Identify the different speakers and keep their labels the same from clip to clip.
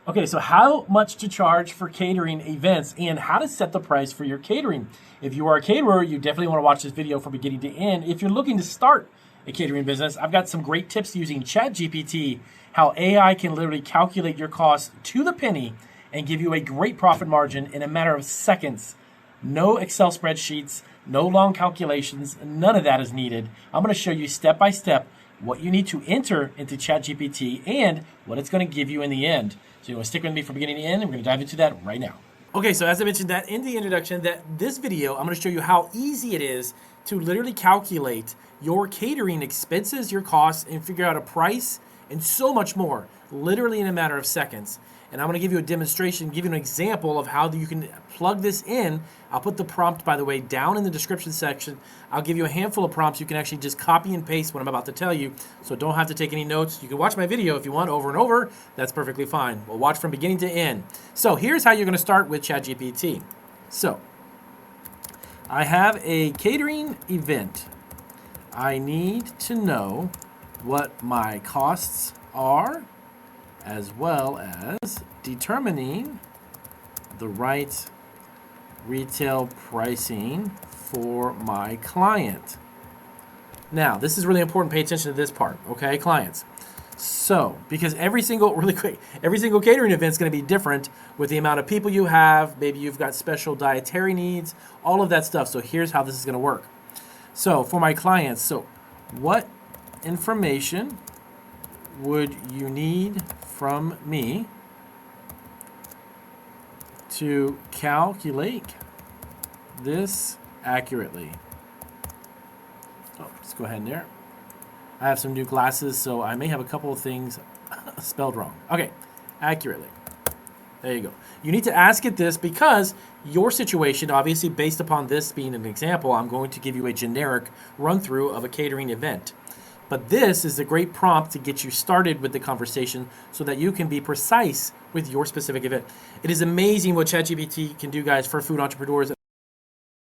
Speaker 1: Okay, so how much to charge for catering events and how to set the price for your catering. If you are a caterer, you definitely want to watch this video from beginning to end. If you're looking to start a catering business, I've got some great tips using ChatGPT, how AI can literally calculate your costs to the penny and give you a great profit margin in a matter of seconds. No Excel spreadsheets, no long calculations, none of that is needed. I'm going to show you step by step what you need to enter into ChatGPT and what it's going to give you in the end. So you want to stick with me from beginning to end, and we're going to dive into that right now. Okay, so as I mentioned that in the introduction, that this video, I'm going to show you how easy it is to literally calculate your catering expenses, your costs, and figure out a price and so much more, literally in a matter of seconds. And I'm going to give you a demonstration, give you an example of how you can plug this in. I'll put the prompt, by the way, down in the description section. I'll give you a handful of prompts. You can actually just copy and paste what I'm about to tell you, so don't have to take any notes. You can watch my video if you want over and over. That's perfectly fine. We'll watch from beginning to end. So here's how you're going to start with ChatGPT. So I have a catering event. I need to know what my costs are, as well as determining the right retail pricing for my client. Now, this is really important. Pay attention to this part, okay, clients? So, because every single catering event is going to be different with the amount of people you have. Maybe you've got special dietary needs, all of that stuff. So here's how this is going to work. So for my clients, so what information would you need from me to calculate this accurately? Oh, let's go ahead in there. I have some new glasses, so I may have a couple of things spelled wrong. Okay, accurately. There you go. You need to ask it this because your situation, obviously based upon this being an example, I'm going to give you a generic run through of a catering event. But this is a great prompt to get you started with the conversation so that you can be precise with your specific event. It is amazing what ChatGPT can do, guys, for food entrepreneurs.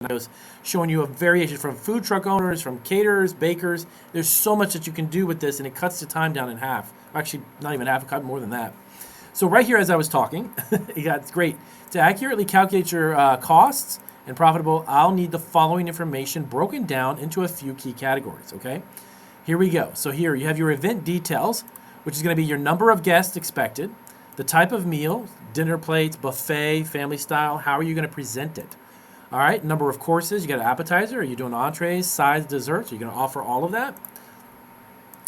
Speaker 1: I was showing you a variation from food truck owners, from caterers, bakers. There's so much that you can do with this, and it cuts the time down in half. Actually, not even half, it cut more than that. So right here as I was talking, it's great. To accurately calculate your costs and profitable, I'll need the following information broken down into a few key categories, okay? Here we go. So here you have your event details, which is going to be your number of guests expected, the type of meal, dinner plates, buffet, family style, how are you going to present it? All right, number of courses, you got an appetizer, are you doing entrees, sides, desserts, are you going to offer all of that?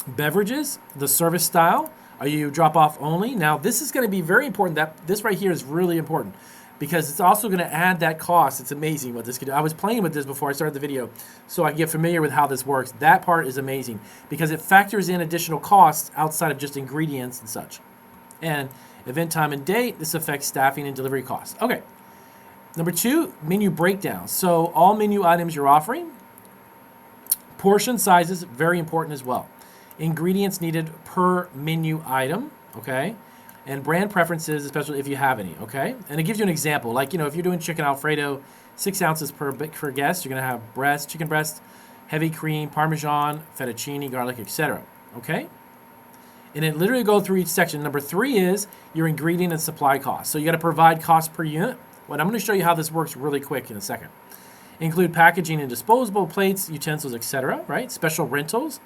Speaker 1: Beverages, the service style, are you drop off only? Now this is going to be very important. This right here is really important because it's also going to add that cost. It's amazing what this can do. I was playing with this before I started the video so I can get familiar with how this works. That part is amazing because it factors in additional costs outside of just ingredients and such. And event time and date, this affects staffing and delivery costs. Okay. Number 2, menu breakdown. So all menu items you're offering. Portion sizes, very important as well. Ingredients needed per menu item, okay? And brand preferences, especially if you have any, okay? And it gives you an example. Like, if you're doing chicken Alfredo, 6 ounces per guest, you're going to have breast, chicken breast, heavy cream, Parmesan, fettuccine, garlic, etc., okay? And it literally go through each section. Number 3 is your ingredient and supply costs. So you got to provide cost per unit. Well, I'm going to show you how this works really quick in a second. Include packaging and disposable plates, utensils, etc., right? Special rentals,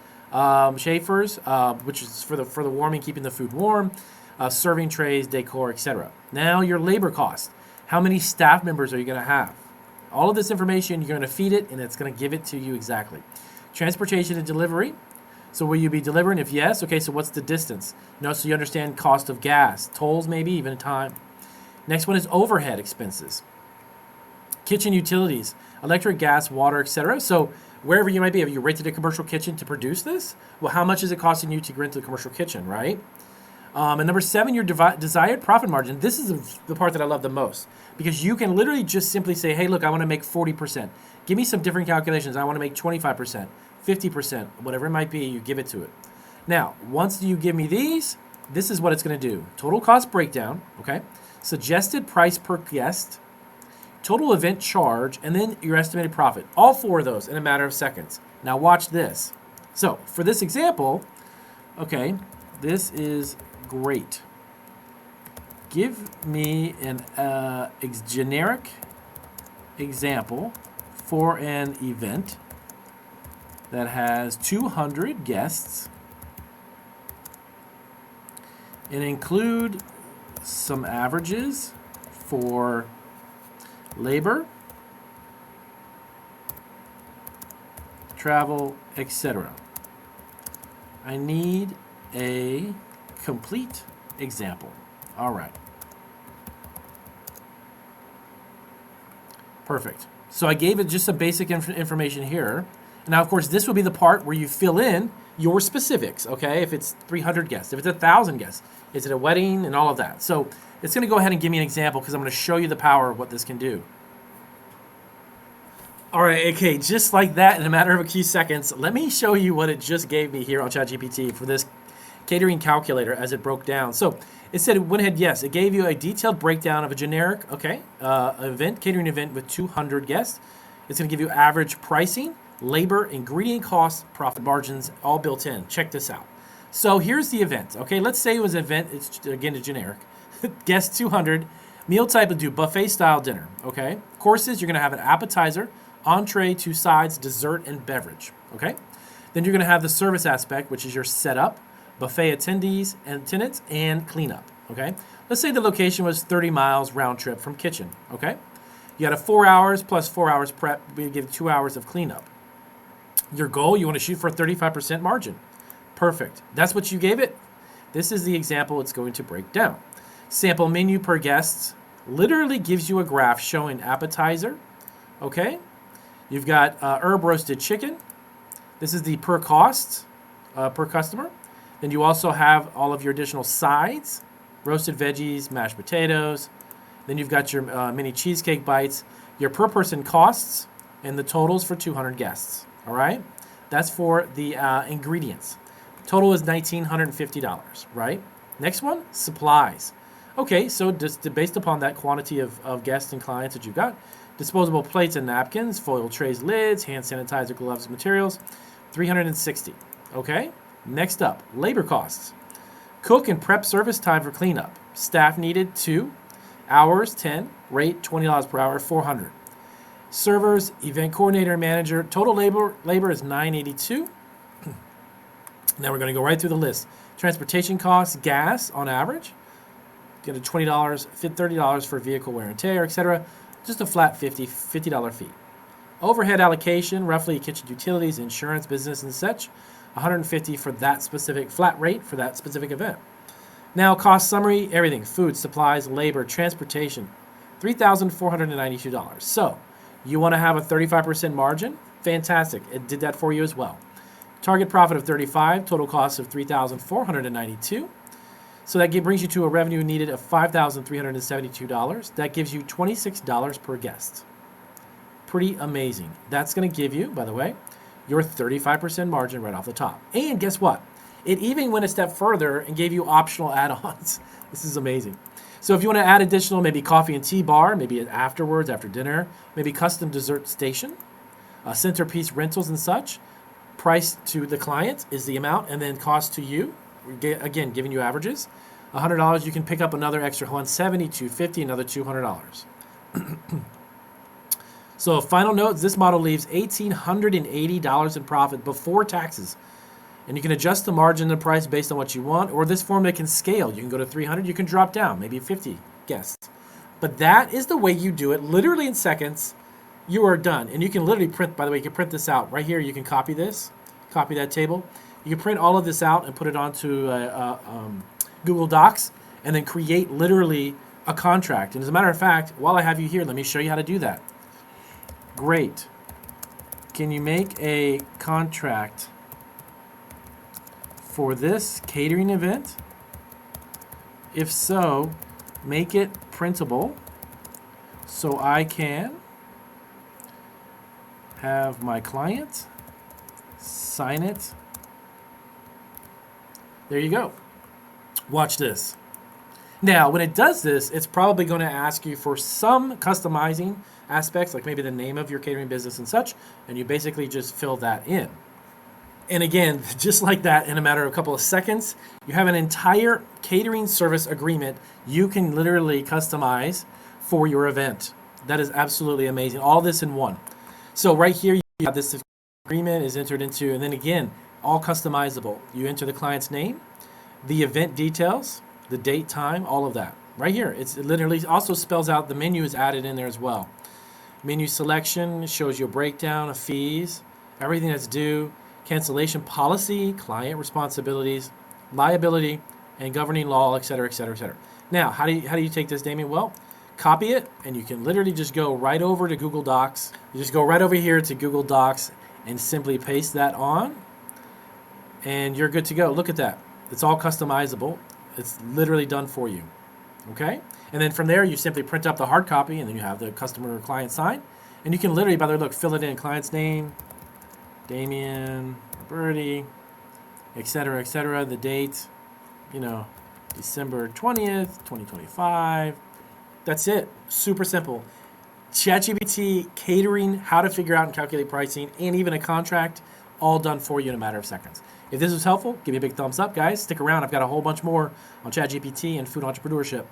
Speaker 1: chafers, which is for the warming, keeping the food warm, serving trays, decor, etc. Now your labor cost. How many staff members are you going to have? All of this information, you're going to feed it, and it's going to give it to you exactly. Transportation and delivery. So will you be delivering? If yes, okay, so what's the distance? So you understand cost of gas, tolls maybe, even time. Next one is overhead expenses. Kitchen utilities, electric, gas, water, etc. So wherever you might be, have you rented a commercial kitchen to produce this? Well, how much is it costing you to rent a commercial kitchen, right? And number 7, your desired profit margin. This is the part that I love the most because you can literally just simply say, hey, look, I want to make 40%. Give me some different calculations. I want to make 25%, 50%, whatever it might be, you give it to it. Now, once you give me these, this is what it's going to do. Total cost breakdown, okay? Suggested price per guest, total event charge, and then your estimated profit. All 4 of those in a matter of seconds. Now watch this. So for this example, okay, this is great. give me an generic example for an event that has 200 guests and include some averages for labor, travel, etc. I need a complete example. All right. Perfect. So I gave it just some basic information here. Now, of course, this will be the part where you fill in your specifics, okay? If it's 300 guests, if it's 1,000 guests, is it a wedding and all of that. So it's going to go ahead and give me an example because I'm going to show you the power of what this can do. All right, okay, just like that, in a matter of a few seconds, let me show you what it just gave me here on ChatGPT for this catering calculator as it broke down. So it said it went ahead, yes, it gave you a detailed breakdown of a generic, catering event with 200 guests. It's going to give you average pricing, labor, ingredient costs, profit margins, all built in. Check this out. So here's the event, okay? Let's say it was an event, it's again a generic. Guests 200, meal type will do buffet style dinner, okay? Courses, you're going to have an appetizer, entree, 2 sides, dessert, and beverage, okay? Then you're going to have the service aspect, which is your setup, buffet attendees and attendants, and cleanup, okay? Let's say the location was 30 miles round trip from kitchen, okay? You got a 4 hours plus 4 hours prep. We give 2 hours of cleanup. Your goal, you want to shoot for a 35% margin. Perfect. That's what you gave it. This is the example it's going to break down. Sample menu per guest literally gives you a graph showing appetizer, okay? You've got herb roasted chicken. This is the per cost, per customer. Then you also have all of your additional sides, roasted veggies, mashed potatoes. Then you've got your mini cheesecake bites, your per person costs, and the totals for 200 guests. All right? That's for the ingredients. Total is $1,950, right? Next one, supplies. Okay, so just based upon that quantity of guests and clients that you've got, disposable plates and napkins, foil trays, lids, hand sanitizer, gloves, materials, $360. Okay? Next up, labor costs. Cook and prep service time for cleanup. Staff needed 2, hours 10, rate $20 per hour, $400. Servers, event coordinator, manager, total labor is $982. Now we're going to go right through the list. Transportation costs, gas on average, get a $20, $30 for vehicle wear and tear, etc. Just a flat $50 fee. Overhead allocation, roughly kitchen utilities, insurance, business, and such, $150 for that specific flat rate for that specific event. Now, cost summary, everything, food, supplies, labor, transportation, $3,492. So, you want to have a 35% margin? Fantastic. It did that for you as well. Target profit of $35, total cost of $3,492. So that brings you to a revenue needed of $5,372. That gives you $26 per guest. Pretty amazing. That's going to give you, by the way, your 35% margin right off the top. And guess what? It even went a step further and gave you optional add-ons. This is amazing. So if you want to add additional, maybe coffee and tea bar, maybe afterwards, after dinner, maybe custom dessert station, centerpiece rentals and such, price to the client is the amount, and then cost to you, again, giving you averages, $100, you can pick up another extra $170, $250, another $200. So final note, this model leaves $1,880 in profit before taxes. And you can adjust the margin and the price based on what you want, or this formula can scale. You can go to 300, you can drop down, maybe 50 guests. But that is the way you do it. Literally in seconds, you are done. And you can literally print, by the way, you can print this out. Right here, you can copy this, copy that table. You can print all of this out and put it onto Google Docs and then create literally a contract. And as a matter of fact, while I have you here, let me show you how to do that. Great. Can you make a contract for this catering event? If so, make it printable so I can have my client sign it. There you go. Watch this. Now, when it does this, it's probably going to ask you for some customizing aspects, like maybe the name of your catering business and such, and you basically just fill that in. And again, just like that, in a matter of a couple of seconds, you have an entire catering service agreement you can literally customize for your event. That is absolutely amazing. All this in one. So right here, you have this agreement is entered into, and then again, all customizable. You enter the client's name, the event details, the date, time, all of that. Right here, it literally also spells out the menu is added in there as well. Menu selection shows you a breakdown of fees, everything that's due, cancellation policy, client responsibilities, liability, and governing law, et cetera, et cetera, et cetera. Now, how do you take this, Damien? Well, copy it, and you can literally just go right over to Google Docs. You just go right over here to Google Docs and simply paste that on, and you're good to go. Look at that. It's all customizable. It's literally done for you. Okay? And then from there, you simply print up the hard copy, and then you have the customer or client sign. And you can literally, by the way, look, fill it in, client's name, Damien, Birdie, et cetera, the date, December 20th, 2025. That's it. Super simple. ChatGPT, catering, how to figure out and calculate pricing, and even a contract, all done for you in a matter of seconds. If this was helpful, give me a big thumbs up, guys. Stick around. I've got a whole bunch more on ChatGPT and food entrepreneurship.